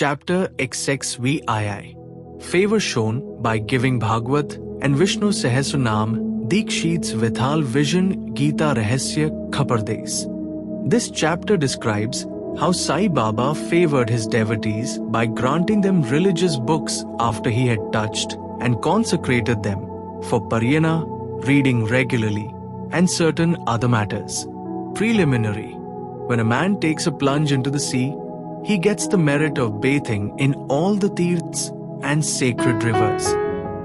chapter XXV Aahe. Favor shown by giving Bhagavad and Vishnu Sahasranam Deekshits Vithal Vision Gita Rahasya Khapardes. This chapter describes how Sai Baba favored his devotees by granting them religious books after he had touched and consecrated them for parayana, reading regularly, and certain other matters. Preliminary. When a man takes a plunge into the sea, he gets the merit of bathing in all the tirthas and sacred rivers.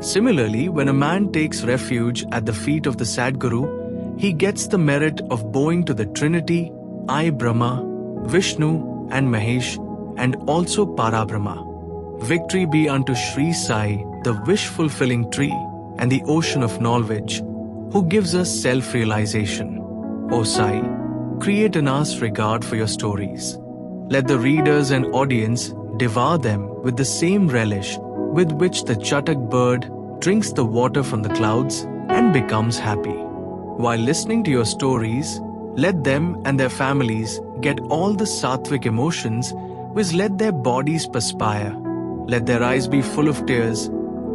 Similarly, when a man takes refuge at the feet of the Sadguru, he gets the merit of bowing to the Trinity, I Brahma, Vishnu and Mahesh, and also Parabrahma. Victory be unto Shri Sai, the wish-fulfilling tree and the ocean of knowledge, who gives us self-realization. O Sai, create in us regard for your stories. Let the readers and audience devour them with the same relish with which the chatak bird drinks the water from the clouds and becomes happy. While listening to your stories, let them and their families get all the sattvic emotions which let their bodies perspire. Let their eyes be full of tears.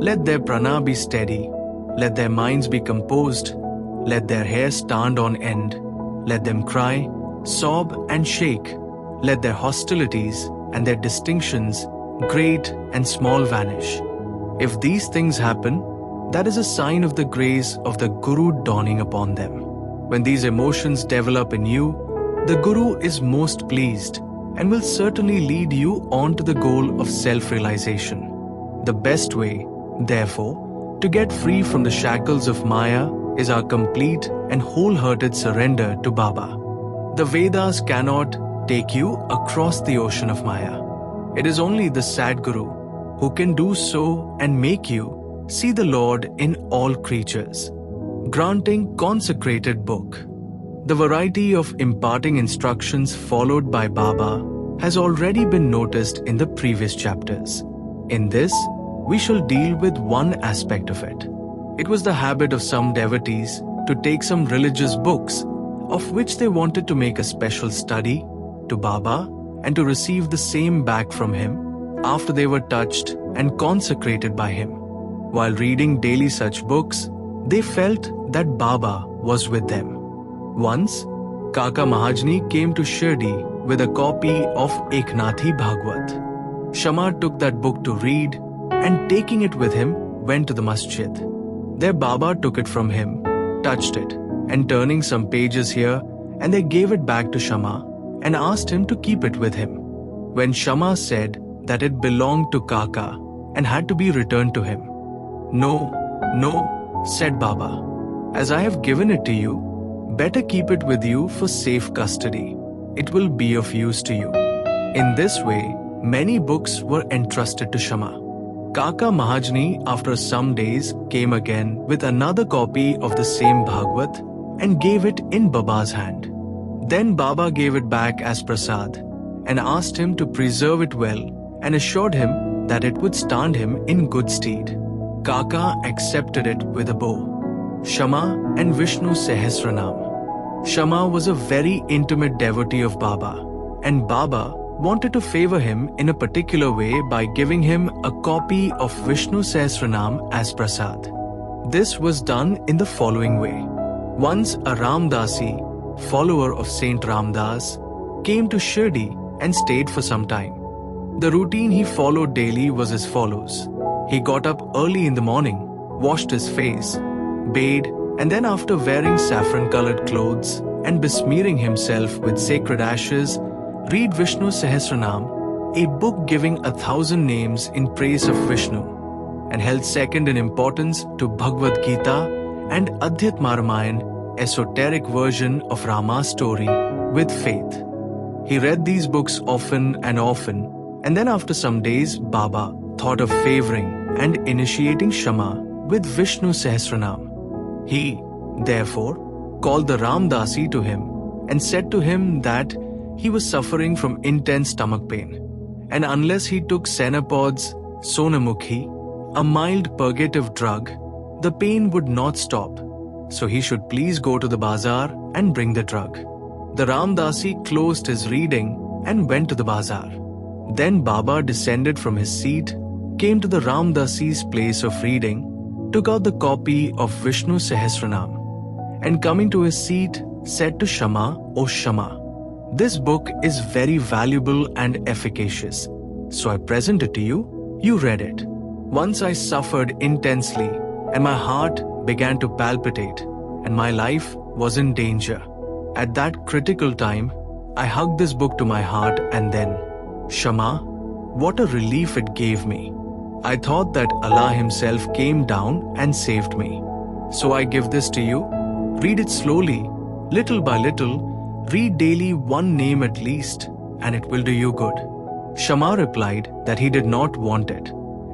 Let their prana be steady. Let their minds be composed. Let their hair stand on end. Let them cry, sob and shake. Let their hostilities and their distinctions, great and small, vanish. If these things happen, that is a sign of the grace of the Guru dawning upon them. When these emotions develop in you, the Guru is most pleased and will certainly lead you on to the goal of self-realization. The best way, therefore, to get free from the shackles of Maya is our complete and wholehearted surrender to Baba. The Vedas cannot take you across the ocean of Maya. It is only the Sadguru who can do so and make you see the Lord in all creatures. Granting consecrated book. The variety of imparting instructions followed by Baba has already been noticed in the previous chapters. In this, we shall deal with one aspect of it. It was the habit of some devotees to take some religious books, of which they wanted to make a special study, to Baba and to receive the same back from him after they were touched and consecrated by him. While reading daily such books, they felt that Baba was with them. Once, Kaka Mahajni came to Shirdi with a copy of Eknathi Bhagwat. Shama took that book to read and taking it with him went to the masjid. There Baba took it from him, touched it and turning some pages here and they gave it back to Shama and asked him to keep it with him. When Shama said that it belonged to Kaka and had to be returned to him. No, said Baba. As I have given it to you, better keep it with you for safe custody. It will be of use to you. In this way, many books were entrusted to Shama. Kaka Mahajni after some days came again with another copy of the same Bhagwat and gave it in Baba's hand. Then Baba gave it back as prasad and asked him to preserve it well and assured him that it would stand him in good stead. Kaka accepted it with a bow. Shama and Vishnu Sahasranam. Shama was a very intimate devotee of Baba, and Baba wanted to favor him in a particular way by giving him a copy of Vishnu Sahasranam as prasad. This was done in the following way. Once a Ramdasi, follower of Saint Ramdas, came to Shirdi and stayed for some time. The routine he followed daily was as follows. He got up early in the morning, washed his face, bathed, and then after wearing saffron-colored clothes and besmearing himself with sacred ashes, read Vishnu Sahasranam, a book giving 1,000 names in praise of Vishnu, and held second in importance to Bhagavad Gita and Adhyatma-ramayan, esoteric version of Rama's story, with faith. He read these books often, and then after some days, Baba thought of favoring and initiating Shama with Vishnu Sahasranam. He, therefore, called the Ramdasi to him and said to him that he was suffering from intense stomach pain, and unless he took Senapods, Sonamukhi, a mild purgative drug, the pain would not stop, so he should please go to the bazaar and bring the drug. The Ramdasi closed his reading and went to the bazaar. Then Baba descended from his seat, came to the Ramdasi's place of reading, took out the copy of Vishnu Sahasranam, and coming to his seat, said to Shama, "O Shama, this book is very valuable and efficacious, so I present it to you. You read it. Once I suffered intensely, and my heart began to palpitate, and my life was in danger. At that critical time, I hugged this book to my heart, and then, Shama, what a relief it gave me. I thought that Allah Himself came down and saved me. So I give this to you. Read it slowly, little by little. Read daily one name at least, and it will do you good." Shama replied that he did not want it,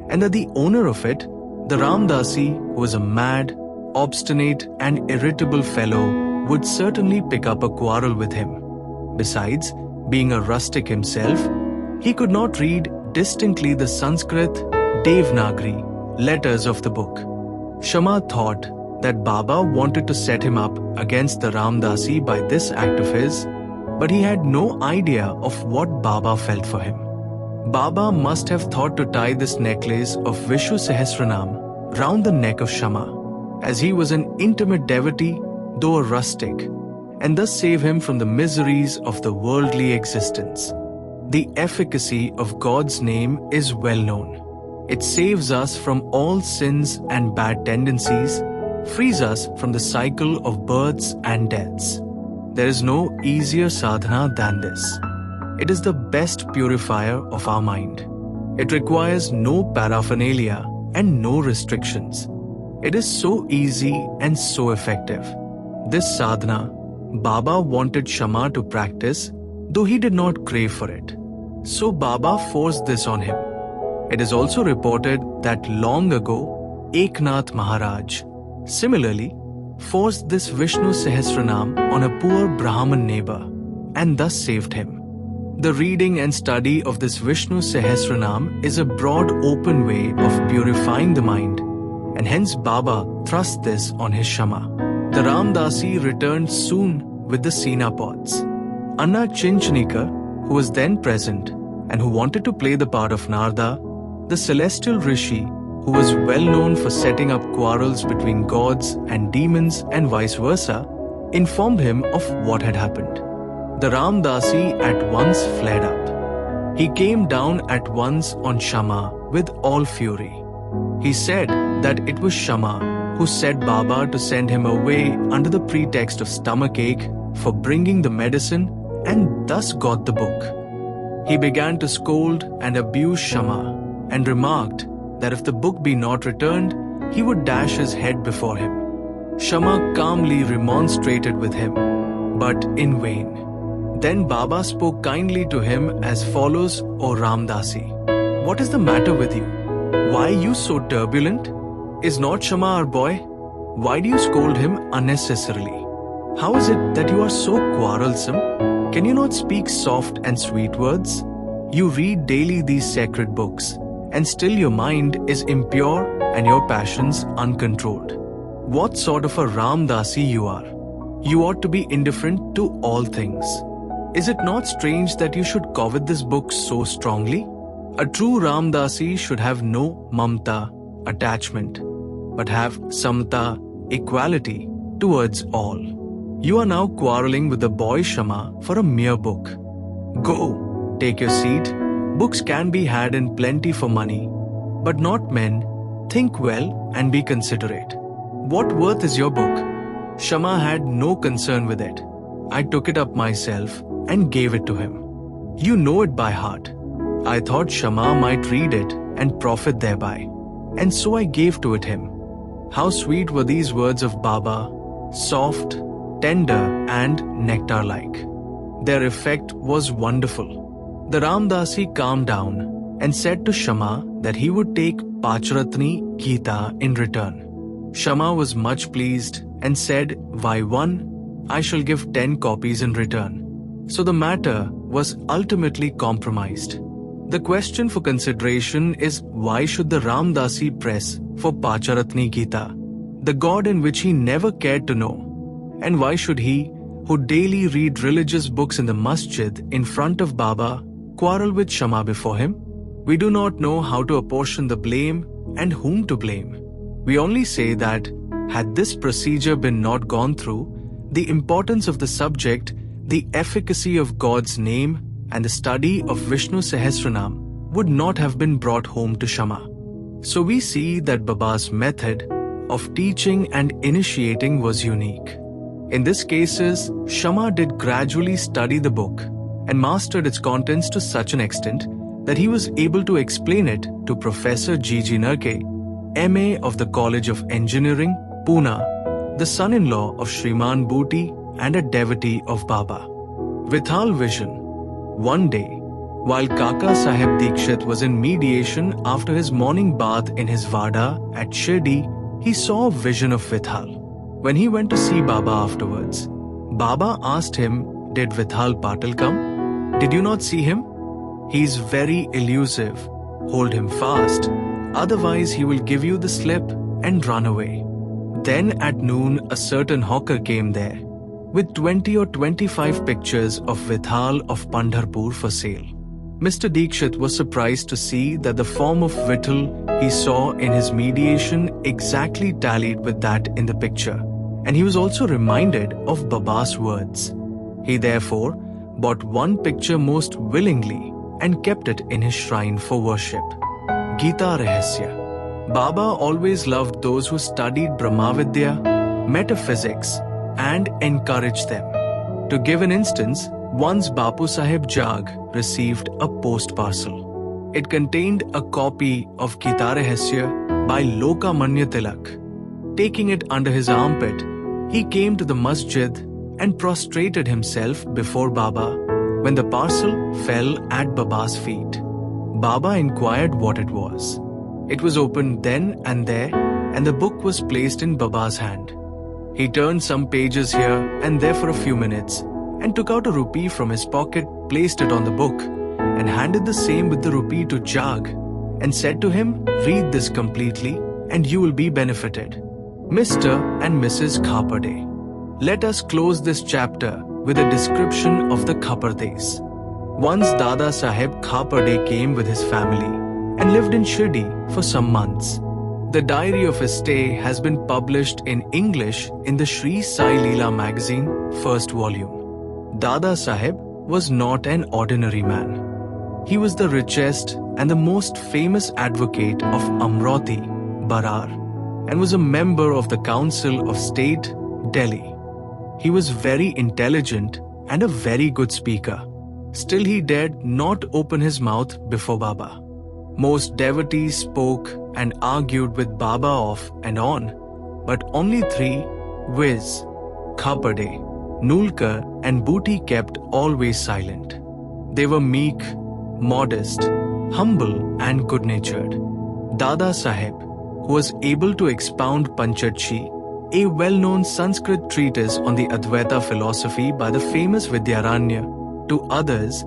and that the owner of it, the Ramdasi, who was a mad, obstinate, and irritable fellow, would certainly pick up a quarrel with him. Besides, being a rustic himself, he could not read distinctly the Sanskrit Devanagari letters of the book. Shama thought that Baba wanted to set him up against the Ramdasi by this act of his, but he had no idea of what Baba felt for him. Baba must have thought to tie this necklace of Vishnu Sahasranam round the neck of Shama, as he was an intimate devotee, though a rustic, and thus save him from the miseries of the worldly existence. The efficacy of God's name is well known. It saves us from all sins and bad tendencies, frees us from the cycle of births and deaths. There is no easier sadhana than this. It is the best purifier of our mind. It requires no paraphernalia and no restrictions. It is so easy and so effective. This sadhana, Baba wanted Shama to practice, though he did not crave for it. So Baba forced this on him. It is also reported that long ago, Eknath Maharaj similarly forced this Vishnu Sahasranam on a poor Brahmin neighbor and thus saved him. The reading and study of this Vishnu Sahasranam is a broad open way of purifying the mind, and hence Baba thrust this on his Shama. The Ramdasi returned soon with the Sina pots. Anna Chinchanikar, who was then present and who wanted to play the part of Narada, the celestial rishi who was well known for setting up quarrels between gods and demons and vice versa, informed him of what had happened. The Ramdasi at once flared up. He came down at once on Shama with all fury. He said that it was Shama who set Baba to send him away under the pretext of stomachache for bringing the medicine and thus got the book. He began to scold and abuse Shama and remarked that if the book be not returned, he would dash his head before him. Shama calmly remonstrated with him, but in vain. Then Baba spoke kindly to him as follows, "O Ramdasi, what is the matter with you? Why are you so turbulent? Is not Shama our boy? Why do you scold him unnecessarily? How is it that you are so quarrelsome? Can you not speak soft and sweet words? You read daily these sacred books, and still your mind is impure and your passions uncontrolled. What sort of a Ramdasi you are? You ought to be indifferent to all things. Is it not strange that you should covet this book so strongly? A true Ramdasi should have no mamta, attachment, but have samta, equality, towards all. You are now quarreling with the boy Shama for a mere book. Go, take your seat. Books can be had in plenty for money, but not men. Think well and be considerate. What worth is your book? Shama had no concern with it. I took it up myself and gave it to him. You know it by heart. I thought Shama might read it and profit thereby, and so I gave to it him." How sweet were these words of Baba, soft, tender, and nectar-like. Their effect was wonderful. The Ramdasi calmed down and said to Shama that he would take Pacharatni Gita in return. Shama was much pleased and said, "Why one? I shall give 10 copies in return." So the matter was ultimately compromised. The question for consideration is, why should the Ramdasi press for Pacharatni Gita, the god in which he never cared to know? And why should he, who daily read religious books in the masjid in front of Baba, quarrel with Shama before him? We do not know how to apportion the blame and whom to blame. We only say that, had this procedure been not gone through, the importance of the subject, the efficacy of God's name, and the study of Vishnu Sahasranam would not have been brought home to Shama. So we see that Baba's method of teaching and initiating was unique. In these cases, Shama did gradually study the book and mastered its contents to such an extent that he was able to explain it to Professor G.G. Narke, M.A. of the College of Engineering, Pune, the son-in-law of Shriman Booty and a devotee of Baba. Vithal Vision. One day, while Kaka Sahib Dikshit was in mediation after his morning bath in his Vada at Shirdi, he saw a vision of Vithal. When he went to see Baba afterwards, Baba asked him, "Did Vithal Patil come? Did you not see him? He is very elusive. Hold him fast, otherwise he will give you the slip and run away." Then at noon a certain hawker came there with 20 or 25 pictures of Vithal of Pandharpur for sale. Mr. Dikshit was surprised to see that the form of Vittal he saw in his mediation exactly tallied with that in the picture, and he was also reminded of Baba's words. He therefore bought one picture most willingly and kept it in his shrine for worship. Gita Rahasya. Baba always loved those who studied Brahmavidya, metaphysics, and encouraged them. To give an instance, once Bapu Sahib Jag received a post parcel. It contained a copy of Gita Rahasya by Lokamanya Tilak. Taking it under his armpit, he came to the masjid and prostrated himself before Baba when the parcel fell at Baba's feet. Baba inquired what it was. It was opened then and there, and the book was placed in Baba's hand. He turned some pages here and there for a few minutes and took out a rupee from his pocket, placed it on the book, and handed the same with the rupee to Jag and said to him, "Read this completely and you will be benefited." Mr. and Mrs. Khapade. Let us close this chapter with a description of the Khapades. Once Dada Sahib Khapade came with his family and lived in Shirdi for some months. The diary of his stay has been published in English in the Shri Sai Leela magazine, first volume. Dada Sahib was not an ordinary man. He was the richest and the most famous advocate of Amrati, Barar, and was a member of the Council of State, Delhi. He was very intelligent and a very good speaker. Still, he dared not open his mouth before Baba. Most devotees spoke and argued with Baba off and on, but only three, viz. Khapade, Nulkar and Booty, kept always silent. They were meek, modest, humble and good-natured. Dada Sahib, who was able to expound Panchadshi, a well-known Sanskrit treatise on the Advaita philosophy by the famous Vidyaranya, to others,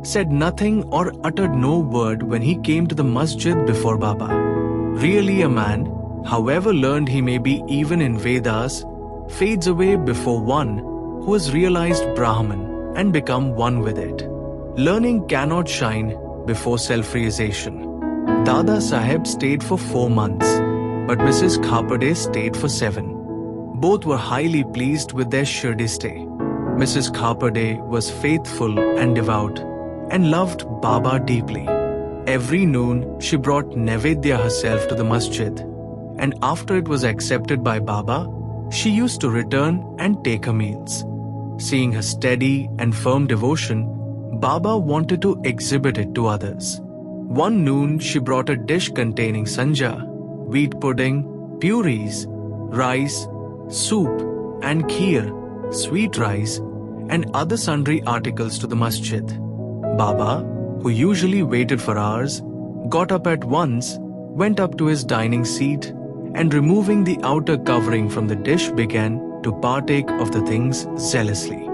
said nothing or uttered no word when he came to the masjid before Baba. Really, a man, however learned he may be even in Vedas, fades away before one who has realized Brahman and become one with it. Learning cannot shine before self-realization. Dada Sahib stayed for 4 months, but Mrs. Khapade stayed for 7. Both were highly pleased with their Shirdi stay. Mrs. Khapade was faithful and devout and loved Baba deeply. Every noon, she brought Nevedya herself to the masjid, and after it was accepted by Baba, she used to return and take her meals. Seeing her steady and firm devotion, Baba wanted to exhibit it to others. One noon, she brought a dish containing sanja, wheat pudding, puris, rice, soup, and kheer, sweet rice, and other sundry articles to the masjid. Baba, who usually waited for hours, got up at once, went up to his dining seat, and removing the outer covering from the dish began to partake of the things zealously.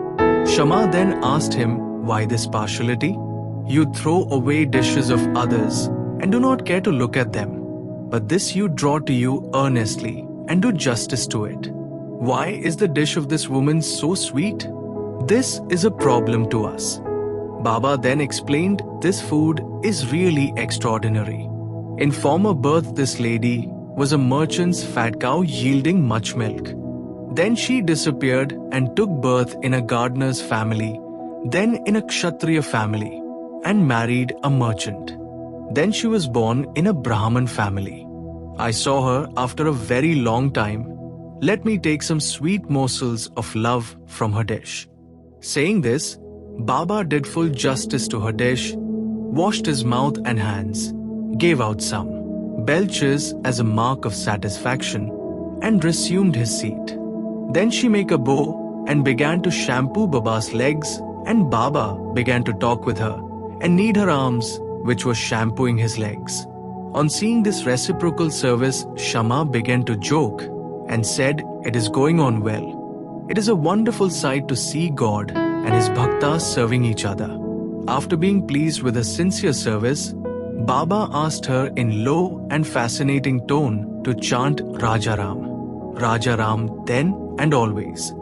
Shama then asked him, "Why this partiality? You throw away dishes of others and do not care to look at them, but this you draw to you earnestly and do justice to it. Why is the dish of this woman so sweet? This is a problem to us. Baba then explained this food is really extraordinary. In former birth, this lady was a merchant's fat cow yielding much milk. Then she disappeared and took birth in a gardener's family, then in a Kshatriya family, and married a merchant. Then she was born in a Brahman family. I saw her after a very long time. Let me take some sweet morsels of love from her dish. Saying this, Baba did full justice to her dish, washed his mouth and hands, gave out some belches as a mark of satisfaction, and resumed his seat. Then she made a bow and began to shampoo Baba's legs, and Baba began to talk with her and knead her arms, which was shampooing his legs. On seeing this reciprocal service, Shama began to joke and said, "It is going on well. It is a wonderful sight to see God and his bhaktas serving each other." After being pleased with her sincere service, Baba asked her in low and fascinating tone to chant Raja Ram then and always,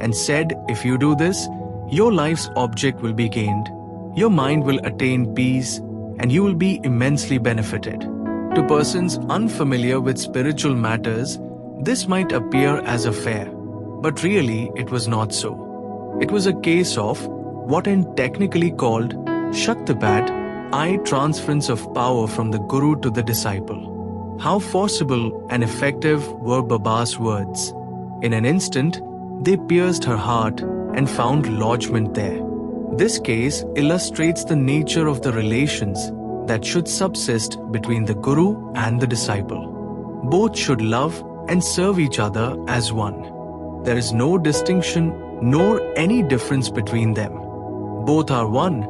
and said, "If you do this, your life's object will be gained, your mind will attain peace, and you will be immensely benefited." To persons unfamiliar with spiritual matters, this might appear as a fair, but really it was not so. It was a case of what is technically called Shaktipat, eye transference of power from the Guru to the disciple. How forcible and effective were Baba's words. In an instant, they pierced her heart and found lodgment there. This case illustrates the nature of the relations that should subsist between the Guru and the disciple. Both should love and serve each other as one. There is no distinction nor any difference between them. Both are one,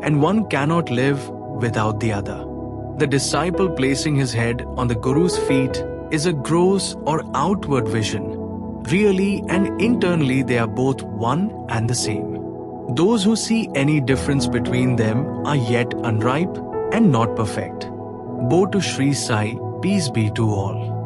and one cannot live without the other. The disciple placing his head on the Guru's feet is a gross or outward vision. Really and internally they are both one and the same. Those who see any difference between them are yet unripe and not perfect. Bow to Shri Sai, peace be to all.